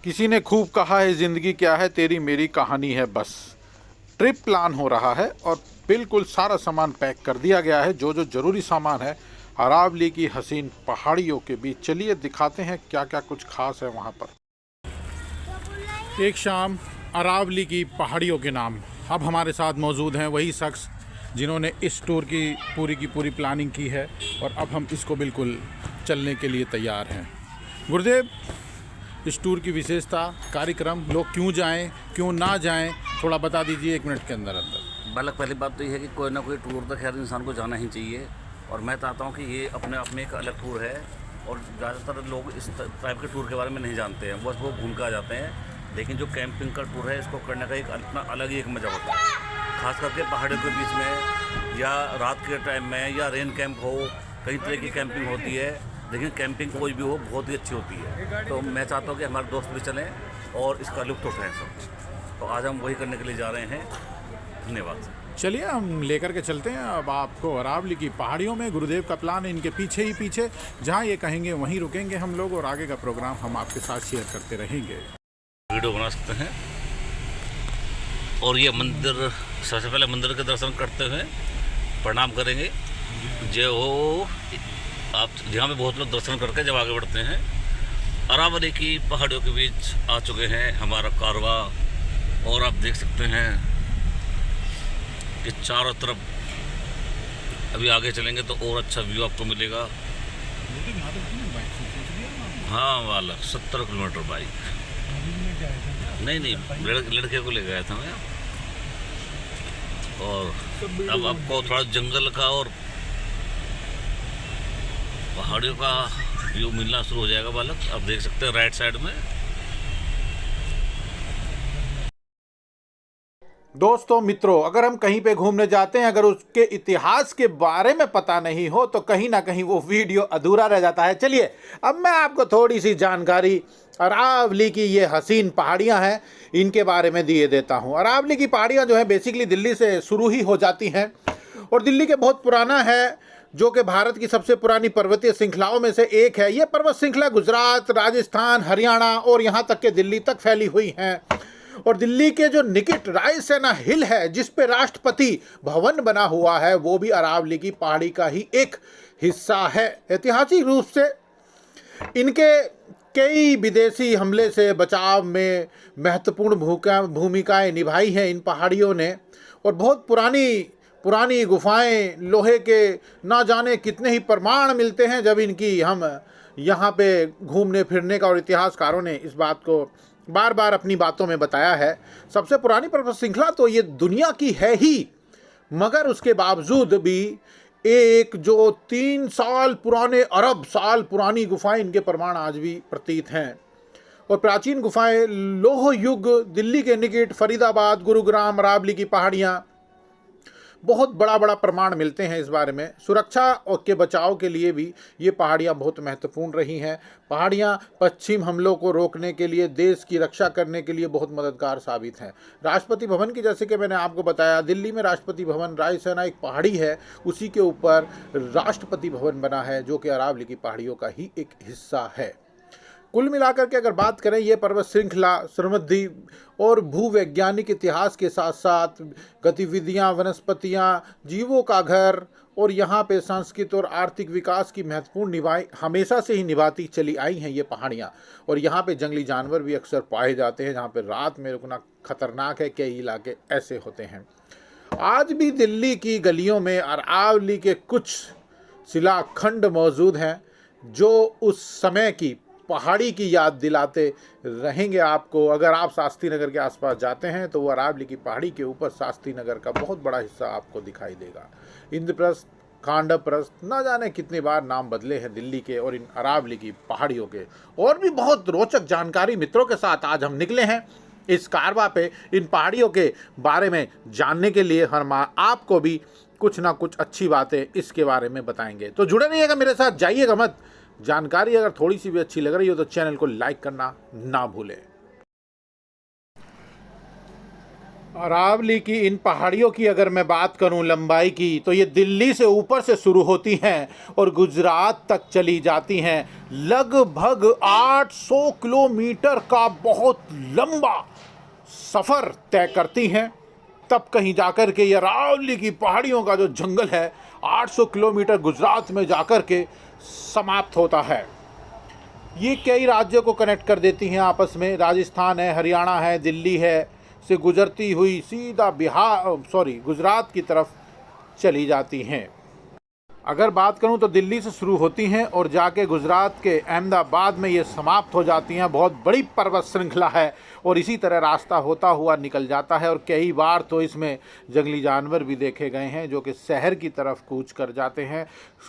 किसी ने खूब कहा है ज़िंदगी क्या है तेरी मेरी कहानी है बस। ट्रिप प्लान हो रहा है और बिल्कुल सारा सामान पैक कर दिया गया है, जो जो ज़रूरी सामान है अरावली की हसीन पहाड़ियों के बीच। चलिए दिखाते हैं क्या क्या कुछ खास है वहाँ पर। एक शाम अरावली की पहाड़ियों के नाम। अब हमारे साथ मौजूद हैं वही शख्स जिन्होंने इस टूर की पूरी प्लानिंग की है और अब हम इसको बिल्कुल चलने के लिए तैयार हैं। गुरुदेव, इस टूर की विशेषता, कार्यक्रम, लोग क्यों जाएं, क्यों ना जाएं, थोड़ा बता दीजिए 1 मिनट के अंदर अंदर। बालक, पहली बात तो ये है कि कोई ना कोई टूर तो खैर इंसान को जाना ही चाहिए, और मैं चाहता हूँ कि ये अपने आप में एक अलग टूर है। और ज़्यादातर लोग इस टाइप के टूर के बारे में नहीं जानते हैं, बस वो घूम कर आ जाते हैं। लेकिन जो कैंपिंग का टूर है, इसको करने का एक अपना अलग ही एक मज़ा होता है, खास करके पहाड़ियों के बीच में, या रात के टाइम में, या रेन कैंप हो, कई तरह की कैंपिंग होती है। लेकिन कैंपिंग कोई भी हो, बहुत ही अच्छी होती है। तो मैं चाहता हूँ कि हमारे दोस्त भी चलें और इसका लुत्फ़ उठाएं सब। तो आज हम वही करने के लिए जा रहे हैं। धन्यवाद। चलिए हम लेकर के चलते हैं अब आपको अरावली की पहाड़ियों में। गुरुदेव का प्लान है इनके पीछे ही पीछे, जहाँ ये कहेंगे वहीं रुकेंगे हम लोग, और आगे का प्रोग्राम हम आपके साथ शेयर करते रहेंगे। वीडियो बना सकते हैं। और ये मंदिर, सबसे पहले मंदिर के दर्शन करते हुए प्रणाम करेंगे। जय हो। आप यहाँ पे बहुत लोग दर्शन करके जब आगे बढ़ते हैं। अरावली की पहाड़ियों के बीच आ चुके हैं हमारा कारवा, और आप देख सकते हैं कि चारों तरफ अभी आगे चलेंगे तो और अच्छा व्यू आपको मिलेगा। हाँ वाला 70 किलोमीटर बाइक। नहीं, लड़के को ले गया था मैं। और अब आपको थोड़ा जंगल का और पहाड़ियों का व्यू मिलना शुरू हो जाएगा बालक। आप देख सकते हैं राइट साइड में। दोस्तों, मित्रों, अगर हम कहीं पे घूमने जाते हैं, अगर उसके इतिहास के बारे में पता नहीं हो तो कहीं ना कहीं वो वीडियो अधूरा रह जाता है। चलिए अब मैं आपको थोड़ी सी जानकारी अरावली की ये हसीन पहाड़ियां हैं इनके बारे में दिए देता हूं। अरावली की पहाड़ियां जो है बेसिकली दिल्ली से शुरू ही हो जाती हैं, और दिल्ली के बहुत पुराना है, जो कि भारत की सबसे पुरानी पर्वतीय श्रृंखलाओं में से एक है। ये पर्वत श्रृंखला गुजरात, राजस्थान, हरियाणा और यहाँ तक के दिल्ली तक फैली हुई हैं। और दिल्ली के जो निकट रायसेना हिल है, जिस पे राष्ट्रपति भवन बना हुआ है, वो भी अरावली की पहाड़ी का ही एक हिस्सा है। ऐतिहासिक रूप से इनके कई विदेशी हमले से बचाव में महत्वपूर्ण भूमिकाएं निभाई हैं इन पहाड़ियों ने। और बहुत पुरानी गुफाएं, लोहे के ना जाने कितने ही प्रमाण मिलते हैं जब इनकी हम यहाँ पे घूमने फिरने का। और इतिहासकारों ने इस बात को बार बार अपनी बातों में बताया है। सबसे पुरानी पर्वत श्रृंखला तो ये दुनिया की है ही, मगर उसके बावजूद भी एक जो 3 साल पुराने, अरब साल पुरानी गुफाएं, इनके प्रमाण आज भी प्रतीत हैं। और प्राचीन गुफाएं लोह युग, दिल्ली के निकट फरीदाबाद, गुरुग्राम, अरावली की पहाड़ियाँ, बहुत बड़ा प्रमाण मिलते हैं इस बारे में। सुरक्षा और के बचाव के लिए भी ये पहाड़ियाँ बहुत महत्वपूर्ण रही हैं। पहाड़ियाँ पश्चिम हमलों को रोकने के लिए, देश की रक्षा करने के लिए बहुत मददगार साबित हैं। राष्ट्रपति भवन की, जैसे कि मैंने आपको बताया, दिल्ली में राष्ट्रपति भवन, रायसेना एक पहाड़ी है, उसी के ऊपर राष्ट्रपति भवन बना है, जो कि अरावली की पहाड़ियों का ही एक हिस्सा है। कुल मिलाकर के अगर बात करें, ये पर्वत श्रृंखला समृद्धि और भूवैज्ञानिक इतिहास के साथ साथ गतिविधियां, वनस्पतियां, जीवों का घर, और यहाँ पे सांस्कृतिक और आर्थिक विकास की महत्वपूर्ण हमेशा से ही निभाती चली आई हैं ये पहाड़ियाँ। और यहाँ पे जंगली जानवर भी अक्सर पाए जाते हैं, जहाँ पे रात में रुकना खतरनाक है। कई इलाके ऐसे होते हैं। आज भी दिल्ली की गलियों में अरावली के कुछ शिलाखंड मौजूद हैं, जो उस समय की पहाड़ी की याद दिलाते रहेंगे आपको। अगर आप शास्त्री नगर के आसपास जाते हैं तो वो अरावली की पहाड़ी के ऊपर शास्त्री नगर का बहुत बड़ा हिस्सा आपको दिखाई देगा। इंद्रप्रस्थ, खांडवप्रस्थ, ना जाने कितनी बार नाम बदले हैं दिल्ली के और इन अरावली की पहाड़ियों के। और भी बहुत रोचक जानकारी मित्रों के साथ आज हम निकले हैं इस कारवा पे, इन पहाड़ियों के बारे में जानने के लिए। हम आपको भी कुछ ना कुछ अच्छी बातें इसके बारे में बताएंगे, तो जुड़े रहिएगा मेरे साथ, जाइएगा मत। जानकारी अगर थोड़ी सी भी अच्छी लग रही हो तो चैनल को लाइक करना ना भूलें। अरावली की इन पहाड़ियों की अगर मैं बात करूं लंबाई की, तो ये दिल्ली से ऊपर से शुरू होती हैं और गुजरात तक चली जाती हैं। लगभग 800 किलोमीटर का बहुत लंबा सफ़र तय करती हैं। तब कहीं जाकर के ये अरावली की पहाड़ियों का जो जंगल है 800 किलोमीटर गुजरात में जाकर के समाप्त होता है। ये कई राज्यों को कनेक्ट कर देती हैं आपस में। राजस्थान है, हरियाणा है, दिल्ली है से गुजरती हुई सीधा गुजरात की तरफ चली जाती हैं। अगर बात करूं तो दिल्ली से शुरू होती हैं और जाके गुजरात के अहमदाबाद में ये समाप्त हो जाती हैं। बहुत बड़ी पर्वत श्रृंखला है और इसी तरह रास्ता होता हुआ निकल जाता है। और कई बार तो इसमें जंगली जानवर भी देखे गए हैं जो कि शहर की तरफ कूच कर जाते हैं।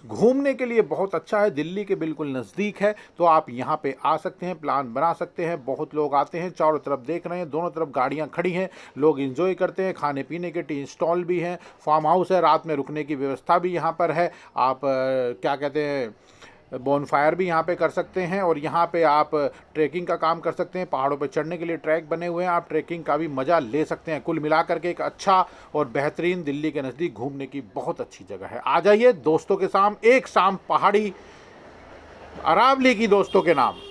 घूमने के लिए बहुत अच्छा है, दिल्ली के बिल्कुल नज़दीक है, तो आप यहाँ पे आ सकते हैं, प्लान बना सकते हैं। बहुत लोग आते हैं, चारों तरफ देख रहे हैं, दोनों तरफ गाड़ियाँ खड़ी हैं, लोग इंजॉय करते हैं। खाने पीने के टी स्टॉल भी हैं, फार्म हाउस है, रात में रुकने की व्यवस्था भी यहाँ पर है। आप क्या कहते हैं, बोनफायर भी यहाँ पे कर सकते हैं और यहाँ पे आप ट्रैकिंग का काम कर सकते हैं। पहाड़ों पे चढ़ने के लिए ट्रैक बने हुए हैं, आप ट्रैकिंग का भी मज़ा ले सकते हैं। कुल मिलाकर के एक अच्छा और बेहतरीन, दिल्ली के नज़दीक घूमने की बहुत अच्छी जगह है। आ जाइए दोस्तों के साथ एक शाम पहाड़ी अरावली की दोस्तों के नाम।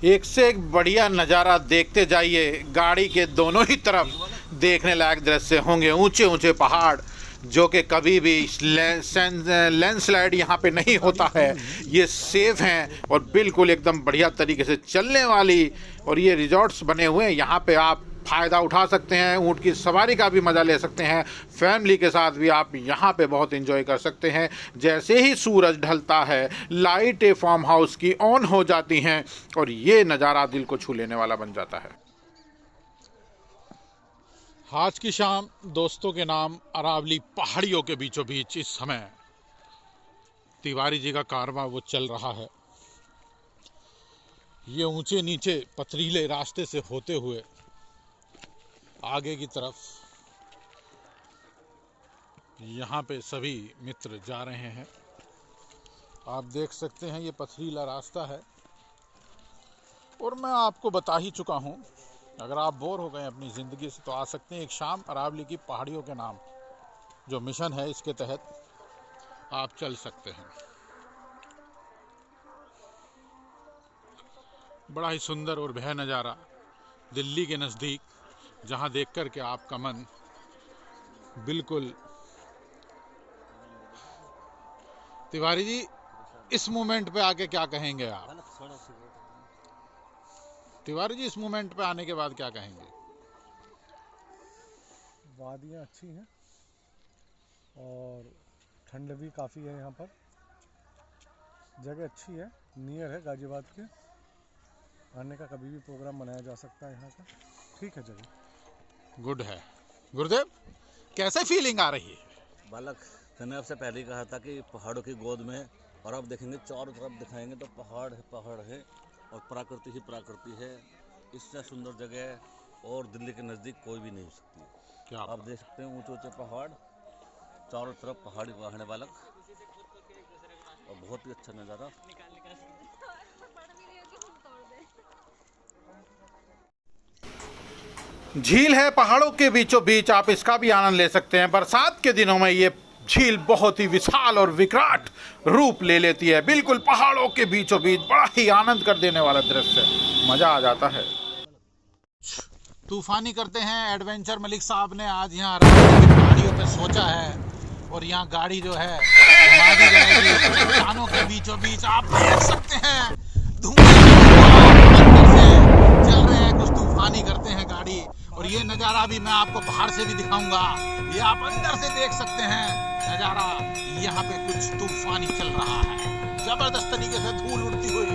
एक से एक बढ़िया नज़ारा देखते जाइए। गाड़ी के दोनों ही तरफ देखने लायक दृश्य होंगे। ऊंचे ऊंचे पहाड़ जो कि कभी भी लैंडस्लाइड यहाँ पे नहीं होता है, ये सेफ हैं और बिल्कुल एकदम बढ़िया तरीके से चलने वाली। और ये रिजॉर्ट्स बने हुए हैं, यहाँ पे आप फ़ायदा उठा सकते हैं, ऊँट की सवारी का भी मज़ा ले सकते हैं। फैमिली के साथ भी आप यहाँ पे बहुत एंजॉय कर सकते हैं। जैसे ही सूरज ढलता है, लाइटें फार्म हाउस की ऑन हो जाती हैं और ये नज़ारा दिल को छू लेने वाला बन जाता है। आज की शाम दोस्तों के नाम अरावली पहाड़ियों के बीचों बीच इस समय तिवारी जी का कारवां वो चल रहा है। ये ऊंचे नीचे पथरीले रास्ते से होते हुए आगे की तरफ यहाँ पे सभी मित्र जा रहे हैं। आप देख सकते हैं ये पथरीला रास्ता है और मैं आपको बता ही चुका हूँ, अगर आप बोर हो गए अपनी ज़िंदगी से तो आ सकते हैं एक शाम अरावली की पहाड़ियों के नाम जो मिशन है, इसके तहत आप चल सकते हैं। बड़ा ही सुंदर और भय नज़ारा दिल्ली के नज़दीक, जहां देख कर के आपका मन बिल्कुल। तिवारी जी, इस मोमेंट पे आके क्या कहेंगे आप? तिवारी जी, इस मोमेंट पे आने के बाद क्या कहेंगे? वादियाँ अच्छी हैं और ठंड भी काफ़ी है यहाँ पर। जगह अच्छी है, नियर है गाजियाबाद के। आने का कभी भी प्रोग्राम बनाया जा सकता है यहाँ का। ठीक है जगह, गुड है। गुरुदेव, कैसे फीलिंग आ रही है? बालक, मैंने आपसे पहले ही कहा था कि पहाड़ों की गोद में, और आप देखेंगे चारों तरफ दिखाएंगे तो पहाड़ है, पहाड़ है और प्रकृति ही प्रकृति है। इससे सुंदर जगह और दिल्ली के नज़दीक कोई भी नहीं हो सकती। क्या आप देख सकते हैं ऊंचे ऊंचे पहाड़, चारों तरफ पहाड़ी पहाड़ है बालक, और बहुत ही अच्छा नज़ारा। झील है पहाड़ों के बीचों बीच, आप इसका भी आनंद ले सकते हैं। बरसात के दिनों में ये झील बहुत ही विशाल और विकराल रूप ले लेती है। बिल्कुल पहाड़ों के बीचों बीच बड़ा ही आनंद कर देने वाला दृश्य, मजा आ जाता है। तूफानी करते हैं एडवेंचर। मलिक साहब ने आज यहाँ पहाड़ियों पे सोचा है और यहाँ गाड़ी जो है घुमा दी जाएगी चट्टानों के बीचों बीच। आप देख सकते हैं धुआं से चल रहे हैं, कुछ तूफानी करते हैं गाड़ी। और ये नज़ारा भी मैं आपको बाहर से भी दिखाऊंगा, ये आप अंदर से देख सकते हैं नज़ारा। यहाँ पे कुछ तूफानी चल रहा है, जबरदस्त तरीके से धूल उड़ती हुई,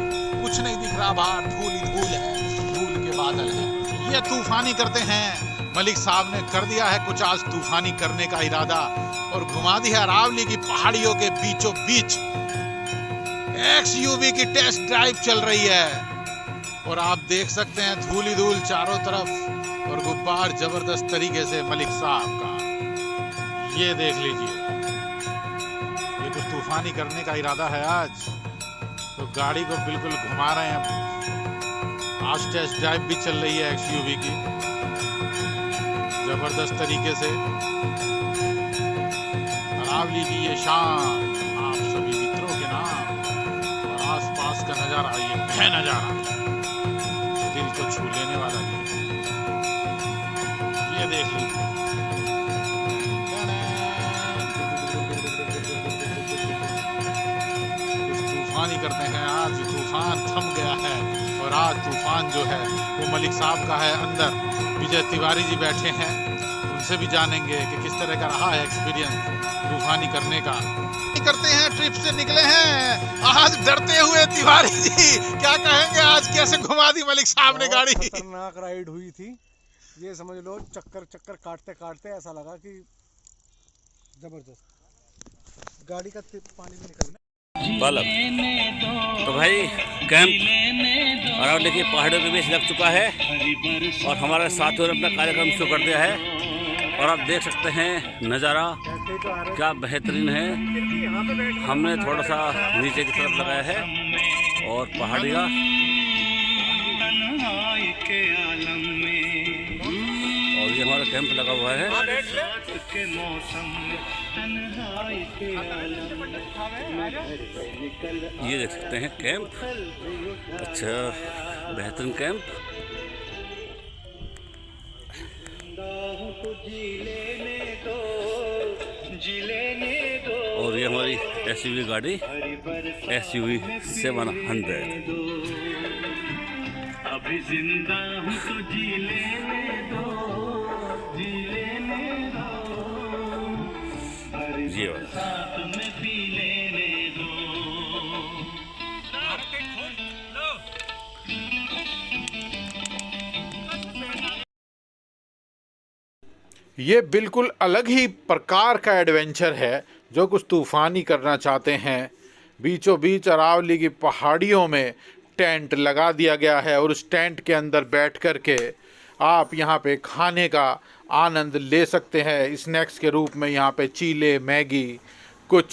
कुछ नहीं दिख रहा बाहर, धूल ही धूल है, धूल के बादल है। ये तूफानी करते हैं, मलिक साहब ने कर दिया है कुछ आज तूफानी करने का इरादा और घुमा दी है अरावली की पहाड़ियों के बीचों बीच। XUV की टेस्ट ड्राइव चल रही है और आप देख सकते हैं धूल ही धूल चारों तरफ और गुब्बार जबरदस्त तरीके से मलिक साहब का। ये देख लीजिए, ये कुछ तूफानी करने का इरादा है आज, तो गाड़ी को बिल्कुल घुमा रहे हैं। आज टेस्ट ड्राइव भी चल रही है XUV की जबरदस्त तरीके से। अरावली की ये शान आप सभी मित्रों के नाम और आसपास का नजारा, ये है नजारा दिल को छू लेने वाला भी है। ये देख लीजिए, कुछ तूफानी करते हैं आज। तूफान थम गया है और आज तूफान जो है वो मलिक साहब का है। अंदर विजय तिवारी जी बैठे हैं, उनसे भी जानेंगे कि किस तरह का रहा है एक्सपीरियंस तूफानी करने का। करते हैं, ट्रिप से निकले हैं आज डरते हुए। तिवारी जी क्या कहेंगे, आज कैसे घुमा दी मलिक साहब ने गाड़ी? खतरनाक राइड हुई थी, ये समझ लो चक्कर काटते काटते ऐसा लगा कि जबरदस्त गाड़ी का पानी में निकलना। बालक तो भाई कैंप अरावली की पहाड़ियों के बीच लग चुका है और हमारे साथियों ने अपना कार्यक्रम शुरू कर दिया है और आप देख सकते हैं नज़ारा क्या बेहतरीन है। हमने थोड़ा सा नीचे की तरफ लगाया है और पहाड़ियाँ और ये हमारा कैंप लगा हुआ है। ये देख सकते हैं कैंप, अच्छा बेहतरीन कैंप। और ये हमारी SUV गाड़ी SUV 700। अभी जिंदा हूँ तो जी लेने दो, जी लेने दो, ये वाला में पी लेने दो। ये बिल्कुल अलग ही प्रकार का एडवेंचर है जो कुछ तूफानी करना चाहते हैं। बीचों बीच अरावली की पहाड़ियों में टेंट लगा दिया गया है और उस टेंट के अंदर बैठ कर के आप यहाँ पे खाने का आनंद ले सकते हैं। स्नैक्स के रूप में यहाँ पे चीले, मैगी, कुछ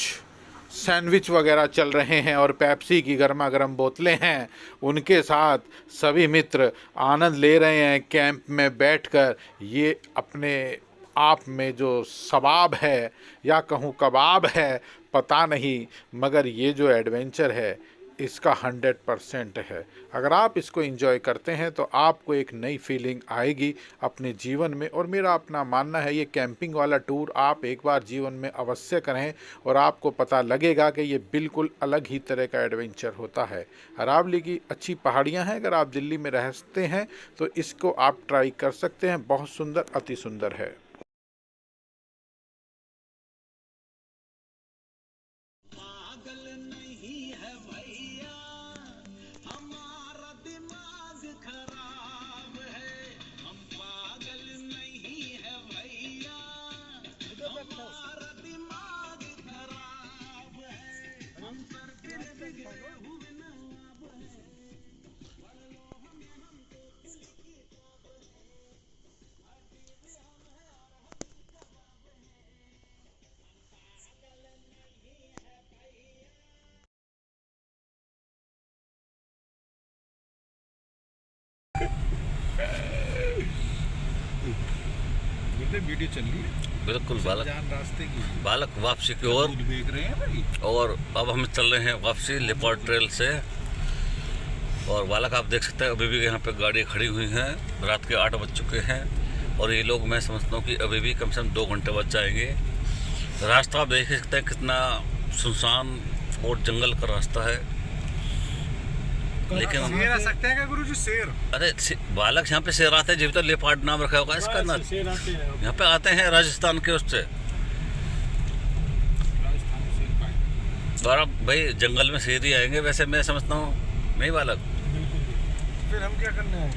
सैंडविच वगैरह चल रहे हैं और पेप्सी की गर्मा गर्म बोतलें हैं। उनके साथ सभी मित्र आनंद ले रहे हैं कैंप में बैठकर। ये अपने आप में जो सवाब है या कहूँ कबाब है पता नहीं, मगर ये जो एडवेंचर है इसका 100% है। अगर आप इसको एंजॉय करते हैं तो आपको एक नई फीलिंग आएगी अपने जीवन में। और मेरा अपना मानना है ये कैंपिंग वाला टूर आप एक बार जीवन में अवश्य करें और आपको पता लगेगा कि ये बिल्कुल अलग ही तरह का एडवेंचर होता है। अरावली की अच्छी पहाड़ियाँ हैं, अगर आप दिल्ली में रहते हैं तो इसको आप ट्राई कर सकते हैं। बहुत सुंदर, अति सुंदर है। वीडियो चल रही है बिल्कुल बालक, रास्ते की बालक वापसी की ओर देख रहे हैं भाई। और अब हम चल रहे हैं वापसी लेपर्ड ट्रेल से। और बालक आप देख सकते हैं अभी भी यहाँ पे गाड़ी खड़ी हुई हैं। रात के 8 बज चुके हैं और ये लोग मैं समझता हूँ कि अभी भी कम से कम 2 घंटे बच जाएंगे। रास्ता आप देख सकते हैं कितना सुनसान और जंगल का रास्ता है। लेकिन शेर आ सकते हैं क्या गुरुजी? शेर? अरे बालक यहाँ पे शेर आते हैं, जब तो लेपर्ड नाम रखा होगा इसका ना। यहाँ पे आते हैं राजस्थान के उससे। और अब भाई जंगल में शेर ही आएंगे वैसे मैं समझता हूँ, नहीं बालक? फिर हम क्या करने आए?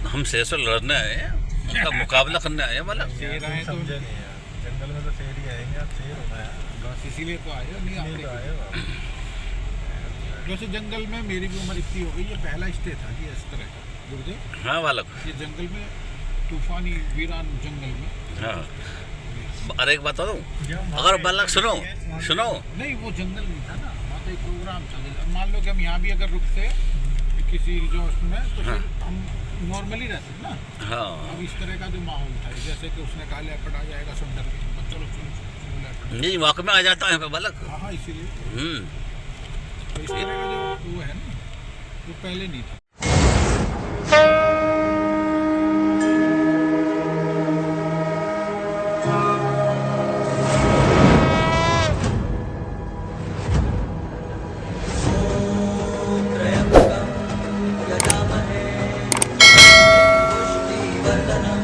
हम शेर से लड़ने आए हैं, उनका मुकाबला करने आए हैं बालक। शेर आए तो जंगल में तो शेर ही आएंगे। आप शेर होता है बस, इसीलिए तो आए हो। नहीं आए जैसे जंगल में मेरी भी उम्र इतनी हो गई, ये पहला स्टे था जी इस तरह का गुरुदेव। हाँ बालक। ये जंगल में तूफानी वीरान जंगल में। हाँ अरे एक बात बताऊँ, अगर बालक सुनो सुनो, नहीं वो जंगल नहीं था ना, वहाँ तो एक प्रोग्राम था। मान लो कि हम यहाँ भी अगर रुकते किसी रिजॉर्ट में तो फिर हम नॉर्मली रहते ना। हाँ अब इस तरह का जो माहौल था, जैसे कि उसने कहा लेपर्ड आ जाएगा सब डर गए, तो चलो चलो नहीं वाक़ में आ जाता है बालक। हाँ इसीलिए तो इस तरह का जो वो है ना, वो पहले नहीं था। यजामहे पुष्टिवर्धनम्